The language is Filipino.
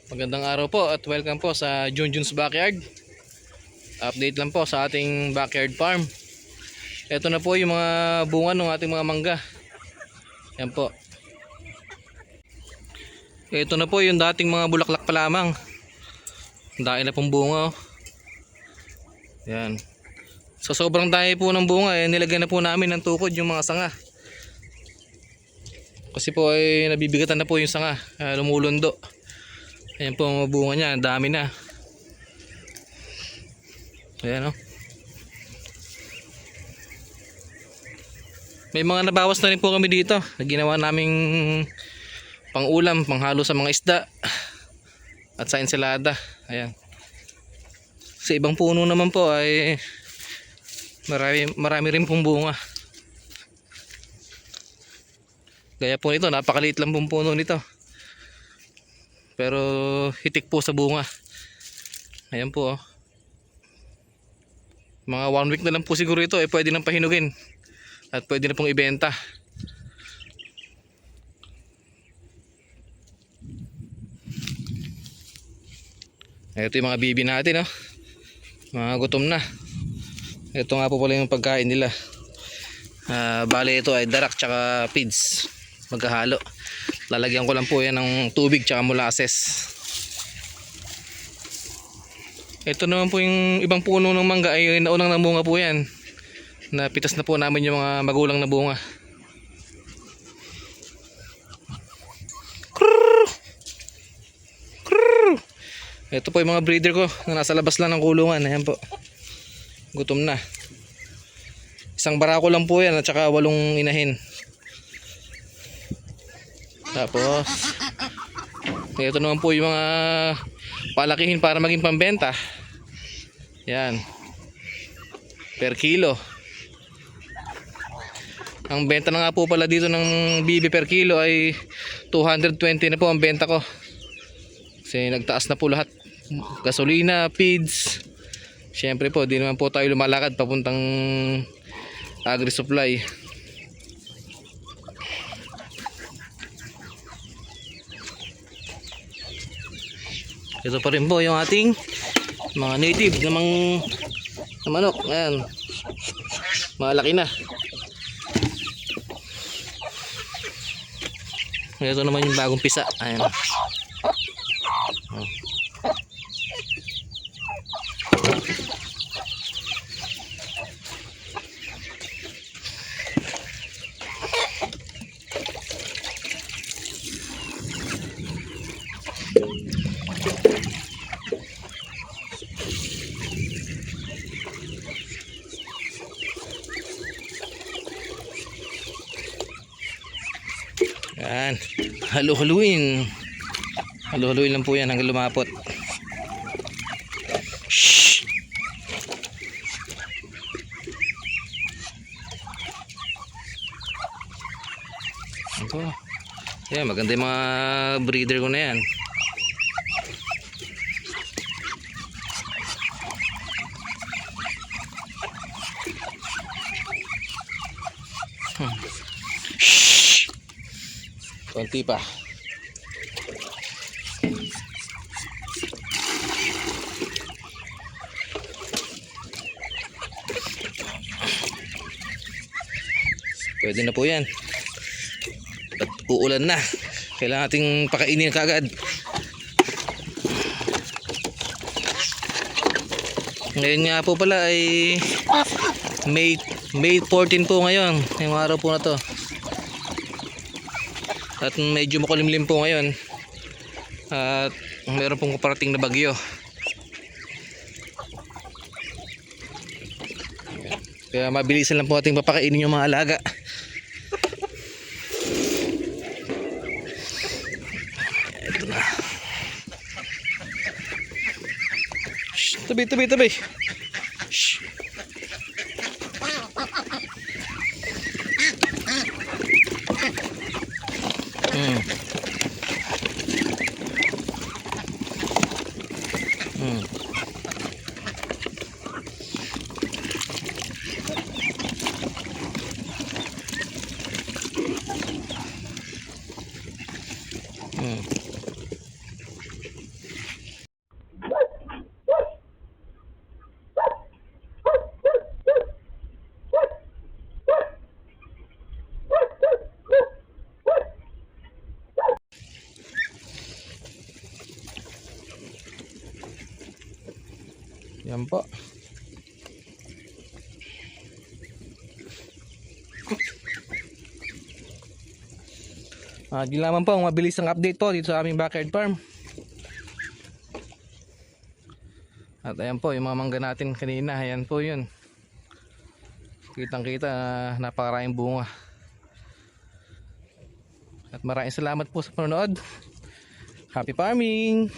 Magandang araw po at welcome po sa Junjun's Backyard. Update lang po sa ating backyard farm. Ito na po yung mga bunga ng ating mga mangga. Yan po. Ito na po yung dating mga bulaklak pa lamang. Dahil na pong bunga. Yan. So sobrang dami po ng bunga, nilagyan na po namin ng tukod yung mga sanga. Kasi po ay nabibigatan na po yung sanga, lumulundo. Ayan po ang bunga niya, dami na. Ayan o. May mga nabawas na rin po kami dito. Ginawa naming pang-ulam, panghalo sa mga isda at sa ensalada. Ayan. Sa ibang puno naman po ay marami rin pong bunga. Gaya po nito, napakaliit lang pong puno nito. Pero hitik po sa bunga. Ayan po oh. Mga 1 week na lang po siguro ito, pwede nang pahinugin. At pwede na pong ibenta. Ito yung mga bibi natin oh. Mga gutom na. Ito nga po pala yung pagkain nila. Bale ito ay darak tsaka feeds. Maghahalo. Lalagyan ko lang po yan ng tubig tsaka molasses. Ito naman po yung ibang puno ng mangga ay naunang namunga po yan. Napitas na po namin yung mga magulang na bunga. Ito po yung mga breeder ko na nasa labas lang ng kulungan. Ayan po. Gutom na. Isang barako lang po yan at saka 8 inahin. Tapos ito naman po yung mga palakihin para maging pambenta. Yan. Per kilo. Ang benta na nga po pala dito ng bibi per kilo ay 220 na po ang benta ko. Kasi nagtaas na po lahat. Gasolina, feeds. Siyempre po, di naman po tayo lumalakad papuntang agri-supply. Ito pa rin po yung ating mga native na manok. Ayan. Malaki na. Ito naman yung bagong pisa. Ayan. Oh. Yan. Halo-haluin. Halo-haluin lang po yan hanggang lumapot. Shhh. Ito. Yan, maganda yung mga breeder ko na yan. Shhh. Konti pa. Pwede na po yan. At uulan na. Kailangan nating pakainin kagad. Ngayon nga po pala ay May 14 po ngayon. Yung araw po na to. At medyo makulimlim po ngayon. At meron pong paparating na bagyo. Kaya mabilisan lang po ating papakainin yung mga alaga. Ito na. Shh, tabi. Shh. Yan po. Di lamang po ang mabilis ang update po dito sa aming backyard farm. At ayan po yung mga mangga natin kanina. Ayan po yun. Kitang kita napakaraming bunga. At maraming salamat po sa panonood. Happy farming!